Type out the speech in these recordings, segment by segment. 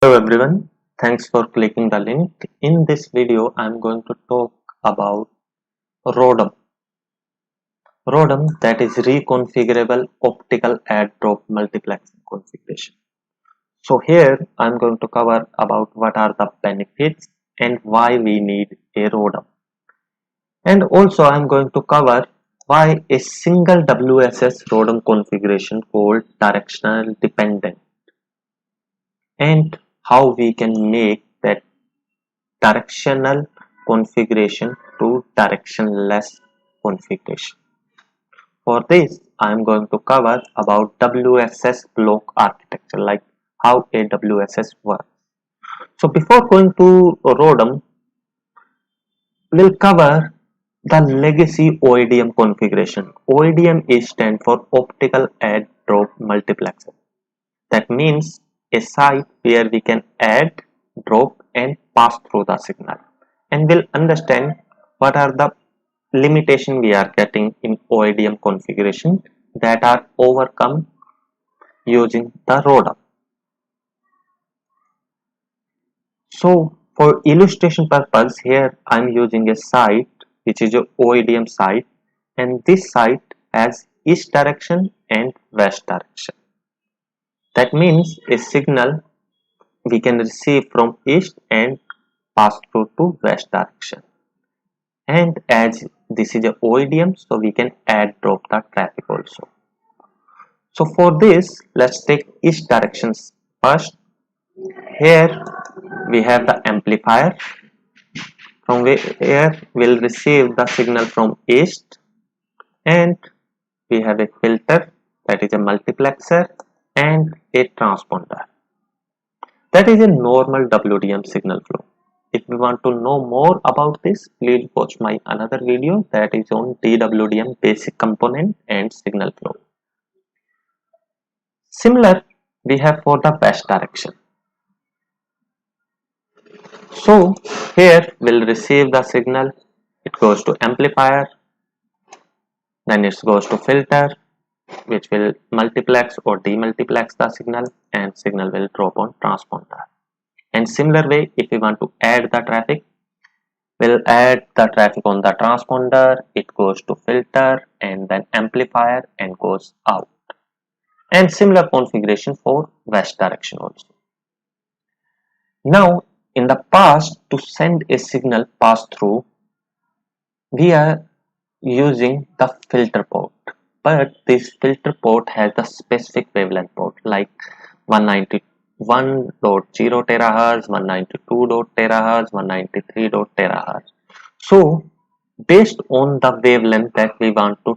Hello everyone, thanks for clicking the link. In this video, I am going to talk about ROADM. ROADM, that is reconfigurable optical add-drop multiplexing configuration. So here I am going to cover about what are the benefits and why we need a ROADM. And also I am going to cover why a single WSS ROADM configuration called directional dependent and how we can make that directional configuration to directionless configuration. For this, I am going to cover about WSS block architecture, like how a WSS works. So before going to ROADM, we'll cover the legacy OADM configuration. OADM is stand for optical add drop multiplexer. That means a site where we can add, drop and pass through the signal, and we'll understand what are the limitation we are getting in OADM configuration that are overcome using the ROADM. So for illustration purpose, here I am using a site which is a OADM site, and this site has east direction and west direction. That means a signal we can receive from east and pass through to west direction. And as this is a OADM, so we can add drop the traffic also. So for this, let's take east directions first. Here we have the amplifier from where we'll receive the signal from east, and we have a filter, that is a multiplexer, and a transponder. That is a normal WDM signal flow. If you want to know more about this, please watch my another video that is on DWDM basic component and signal flow. Similar we have for the west direction. So here we'll receive the signal, it goes to amplifier, then it goes to filter, which will multiplex or demultiplex the signal, and signal will drop on transponder. And similar way, if we want to add the traffic, we'll add the traffic on the transponder, it goes to filter and then amplifier and goes out. And similar configuration for west direction also. Now in the past, to send a signal pass through, we are using the filter port, but this filter port has the specific wavelength port like 191.0 terahertz, 192 terahertz, 193 terahertz. So based on the wavelength that we want to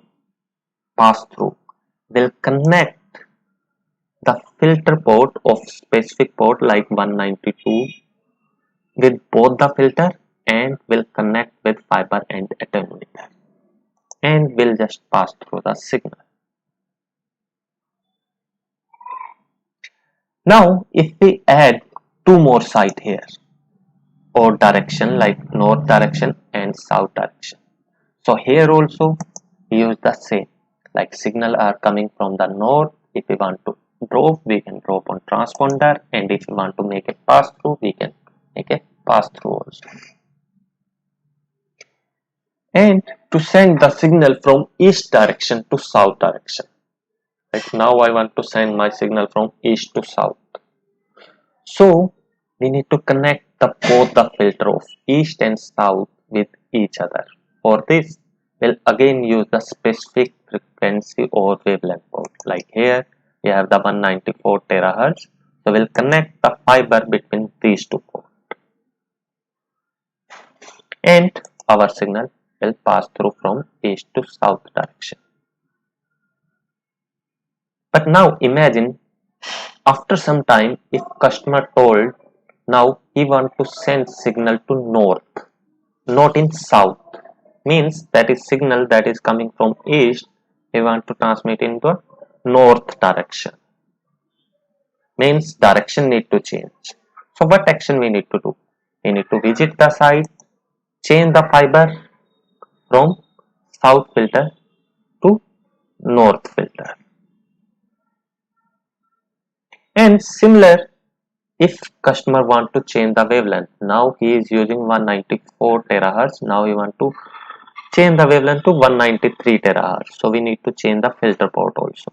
pass through, we'll connect the filter port of specific port like 192 with both the filter, and will connect with fiber and attenuator, and will just pass through the signal. Now if we add two more sites here, or direction like north direction and south direction, so here also we use the same, like signal are coming from the north. If we want to drop, we can drop on transponder, and if we want to make a pass through, we can make a pass through also. And to send the signal from east direction to south direction, like now I want to send my signal from east to south, so we need to connect both the filter of east and south with each other. For this, we'll again use the specific frequency or wavelength port, like here we have the 194 terahertz, so we'll connect the fiber between these two ports, and our signal will pass through from east to south direction. But now imagine after some time, if customer told now he want to send signal to north, not in south, means that is signal that is coming from east, we want to transmit into north direction, means direction need to change. So what action we need to do? We need to visit the site, change the fiber from south filter to north filter. And similar If customer want to change the wavelength, now he is using 194 terahertz, now we want to change the wavelength to 193 terahertz, so we need to change the filter port also.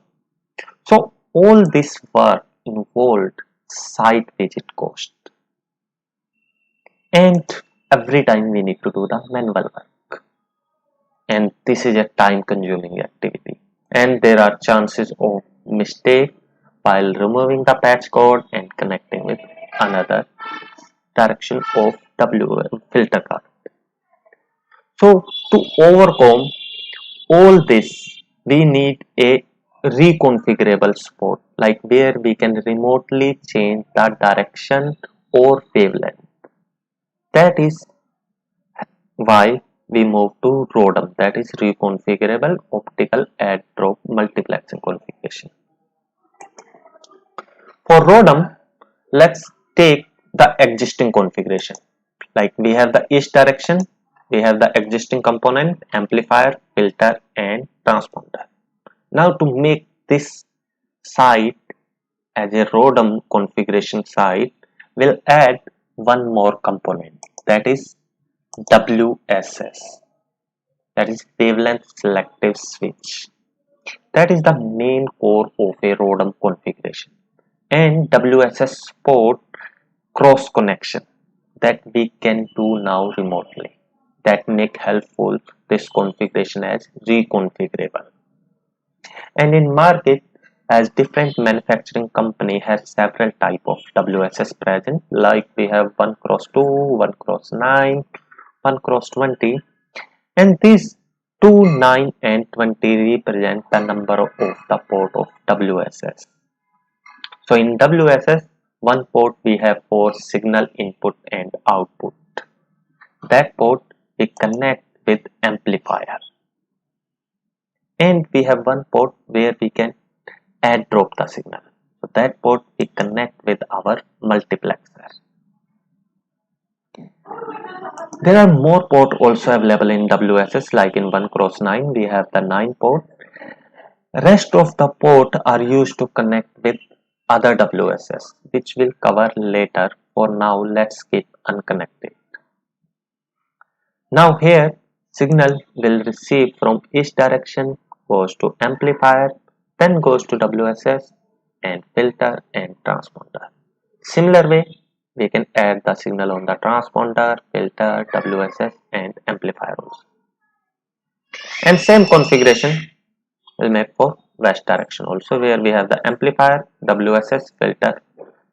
So all this work involved site visit cost, and every time we need to do the manual work, and this is a time consuming activity, and there are chances of mistake while removing the patch code and connecting with another direction of WM filter card. So to overcome all this, we need a reconfigurable support, like where we can remotely change the direction or wavelength. That is why we move to ROADM, that is reconfigurable optical add drop multiplexing configuration. For ROADM, let's take the existing configuration. Like we have the east direction, we have the existing component, amplifier, filter, and transponder. Now to make this site as a ROADM configuration site, we'll add one more component, that is WSS, that is wavelength selective switch. That is the main core of a ROADM configuration, and WSS support cross connection that we can do now remotely, that make helpful this configuration as reconfigurable. And in market, as different manufacturing company has several type of WSS present, like we have 1 cross 2, 1 cross 9, 1 cross 20, and these 2, 9 and 20 represent the number of the port of WSS. So in WSS, one port we have for signal input and output. That port we connect with amplifier. And we have one port where we can add drop the signal. So that port we connect with our multiplexer. There are more ports also available in WSS, like in 1 cross 9 we have the 9 port. Rest of the port are used to connect with other WSS, which we'll cover later. For now, let's keep unconnected. Now here, signal will receive from each direction, goes to amplifier, then goes to WSS and filter and transponder. Similar way, we can add the signal on the transponder, filter, WSS and amplifier also. And same configuration will make for west direction also, where we have the amplifier, WSS, filter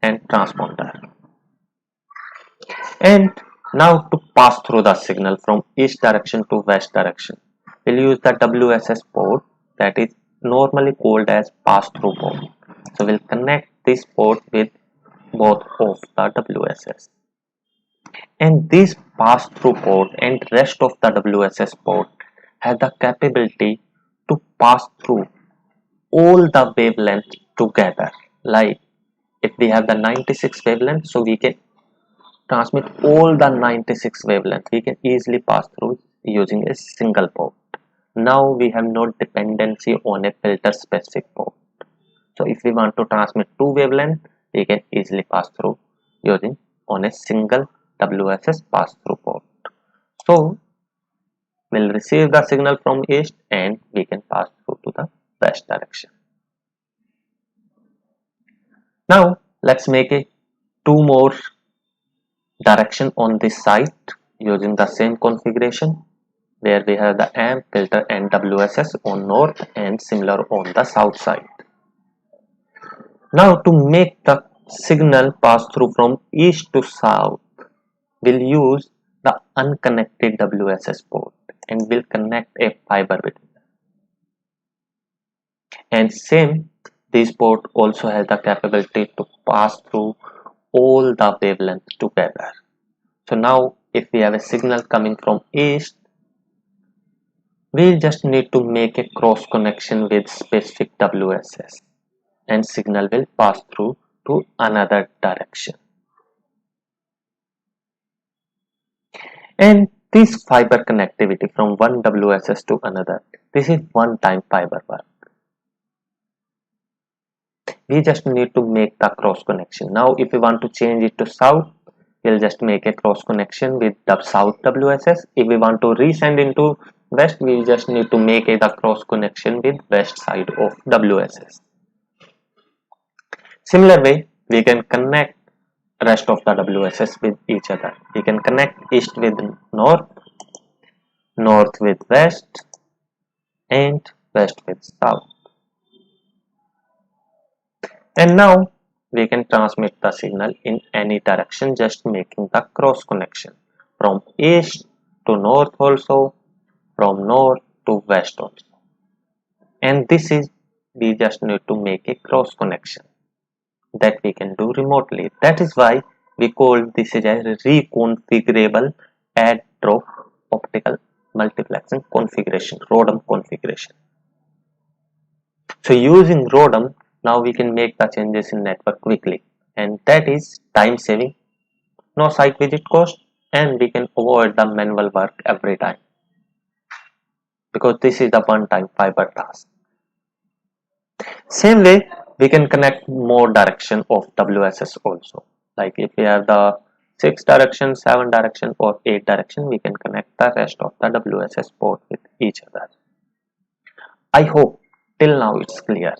and transponder. And now to pass through the signal from east direction to west direction, we'll use the WSS port, that is normally called as pass through port. So we'll connect this port with both of the WSS. And this pass through port and rest of the WSS port have the capability to pass through all the wavelengths together. Like if we have the 96 wavelength, so we can transmit all the 96 wavelengths. We can easily pass through using a single port. Now we have no dependency on a filter specific port. So if we want to transmit two wavelengths, we can easily pass through using on a single WSS pass through port. So we'll receive the signal from east and we can pass through to the west direction. Now let's make a two more direction on this site using the same configuration, where we have the amp, filter and WSS on north and similar on the south side. Now to make the signal pass through from east to south, we'll use the unconnected WSS port and we'll connect a fiber between them. And same, this port also has the capability to pass through all the wavelengths together. So now if we have a signal coming from east, we'll just need to make a cross connection with specific WSS and signal will pass through to another direction. And this fiber connectivity from one WSS to another, this is one time fiber work. we just need to make the cross connection. Now if we want to change it to south, we'll just make a cross connection with the south WSS. If we want to resend into west, we just need to make the cross connection with west side of WSS. Similar way, we can connect rest of the WSS with each other. We can connect east with north, north with west, and west with south. And now we can transmit the signal in any direction, just making the cross connection from east to north also, from north to west also. And this is, we just need to make a cross connection that we can do remotely. That is why we call this as a reconfigurable add drop optical multiplexing configuration, ROADM configuration. So using ROADM, now we can make the changes in network quickly, and that is time saving, no site visit cost, and we can avoid the manual work every time, because this is the one-time fiber task. Same way, we can connect more direction of WSS also. Like if we have the 6 direction, 7 direction, or 8 direction, we can connect the rest of the WSS port with each other. I hope till now it's clear.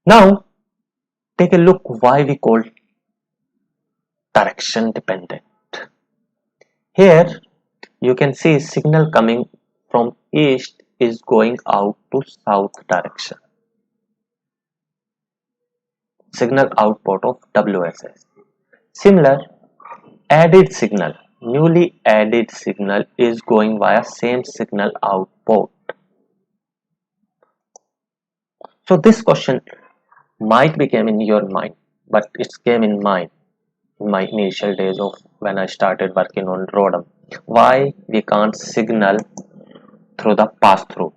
Now take a look why we call direction dependent. Here you can see signal coming from east is going out to south direction. Signal output of WSS. Similar added signal, newly added signal is going via same signal output. So this question might become in your mind, but it came in mind in my initial days of when I started working on ROADM. Why we can't signal through the pass through,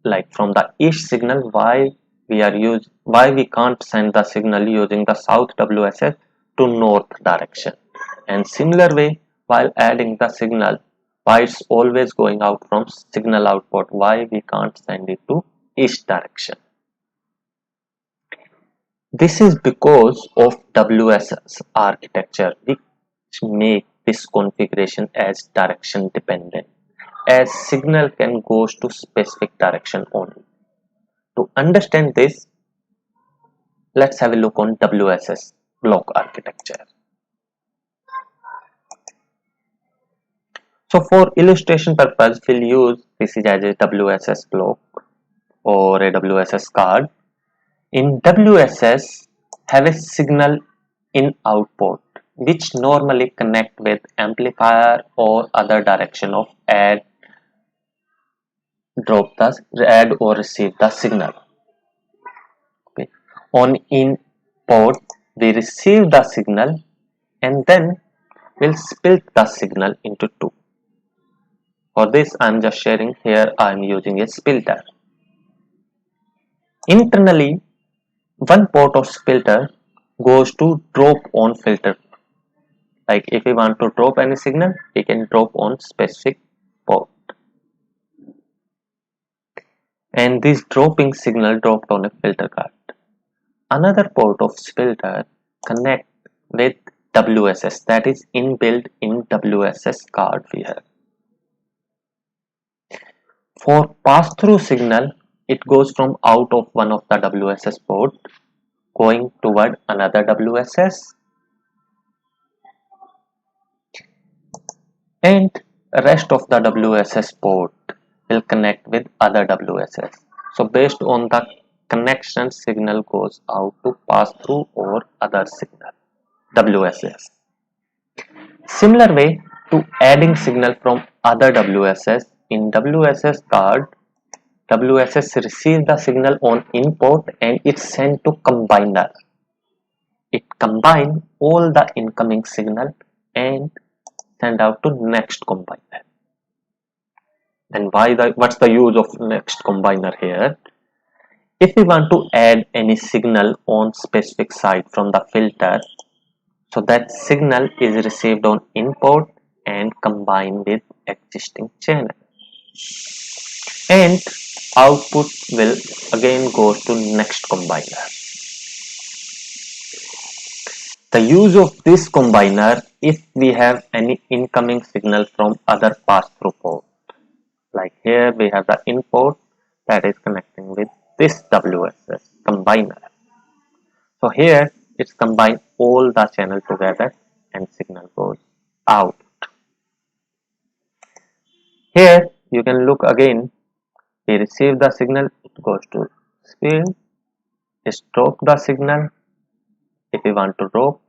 like from the east signal, why we can't send the signal using the south WSS to north direction. And similar way, while adding the signal, why it's always going out from signal output, why we can't send it to east direction. This is because of WSS architecture, which make this configuration as direction dependent, as signal can go to specific direction only. To understand this, let's have a look on WSS block architecture. So for illustration purpose, we'll use this as a WSS block or a WSS card. In WSS, have a signal in output which normally connect with amplifier or other direction of add or receive the signal. Okay. On in port, we receive the signal and then we'll split the signal into two. For this, I'm just sharing here. I'm using a splitter. Internally, one port of splitter goes to drop on filter. Like if we want to drop any signal, we can drop on specific port. And this dropping signal dropped on a filter card. Another port of splitter connect with WSS, that is inbuilt in WSS card we have. For pass-through signal, it goes from out of one of the WSS port going toward another WSS, and rest of the WSS port will connect with other WSS. So based on the connection, signal goes out to pass through or other signal WSS. Similar way to adding signal from other WSS, in WSS card, WSS receives the signal on input and it's sent to combiner. It combines all the incoming signal and send out to next combiner. And what's the use of next combiner here? If we want to add any signal on specific side from the filter, so that signal is received on input and combined with existing channel. And output will again go to next combiner. The use of this combiner if we have any incoming signal from other pass-through port. Like here we have the input that is connecting with this WSS combiner. So here it's combine all the channel together and signal goes out. Here you can look again, we receive the signal, it goes to speed, stop the signal if we want to drop,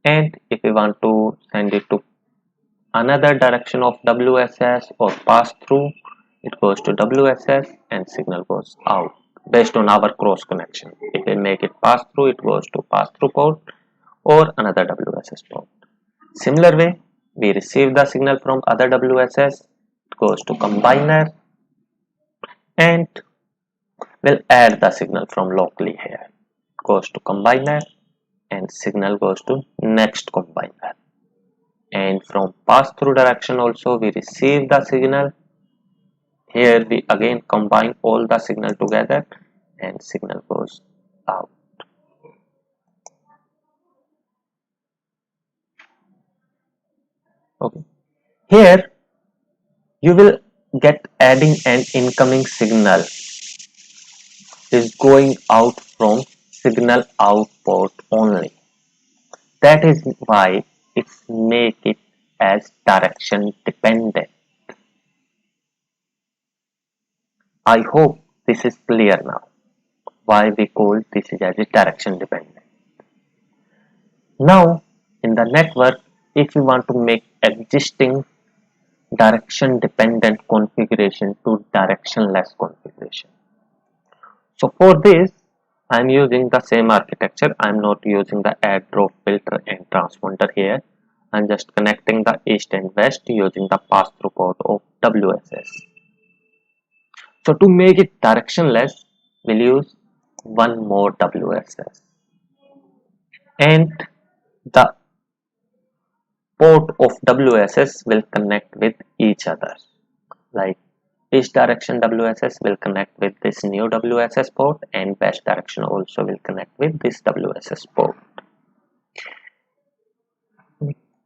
and if we want to send it to another direction of WSS or pass through, it goes to WSS and signal goes out based on our cross connection. If we make it pass through, it goes to pass through port or another WSS port. Similar way, we receive the signal from other WSS, it goes to combiner and we'll add the signal from locally here. It goes to combiner and signal goes to next combiner. And from pass through direction also we receive the signal. Here we again combine all the signal together and signal goes out. Okay. Here you will get adding an incoming signal is going out from signal output only. That is why it's make it as direction dependent. I hope this is clear now why we call this is as a direction dependent. Now in the network, if you want to make existing direction dependent configuration to directionless configuration. So for this I am using the same architecture. I am not using the add drop filter and transponder here. I am just connecting the east and west using the pass through port of WSS. So to make it directionless, we'll use one more WSS and the port of WSS will connect with each other. Like east direction WSS will connect with this new WSS port and west direction also will connect with this WSS port.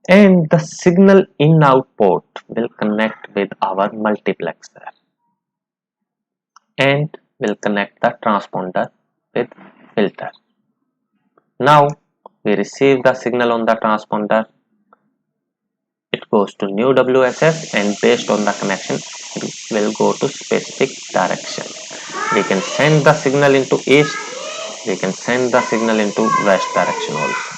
And the signal in out port will connect with our multiplexer and will connect the transponder with filter. Now we receive the signal on the transponder, it goes to new WSS and based on the connection it will go to specific direction. We can send the signal into east, we can send the signal into west direction also.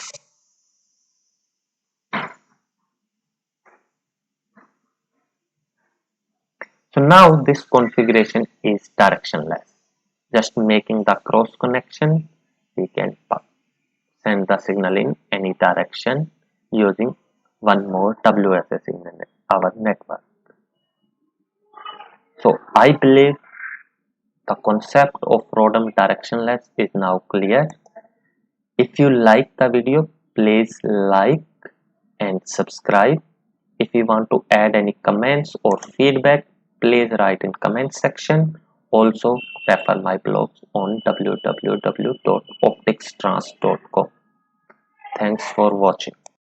So now this configuration is directionless. Just making the cross connection, we can send the signal in any direction using one more WSS in our network. So I believe the concept of ROADM directionless is now clear. If you like the video, please like and subscribe. If you want to add any comments or feedback, please write in comment section. Also refer my blogs on www.opticstrans.com. Thanks for watching.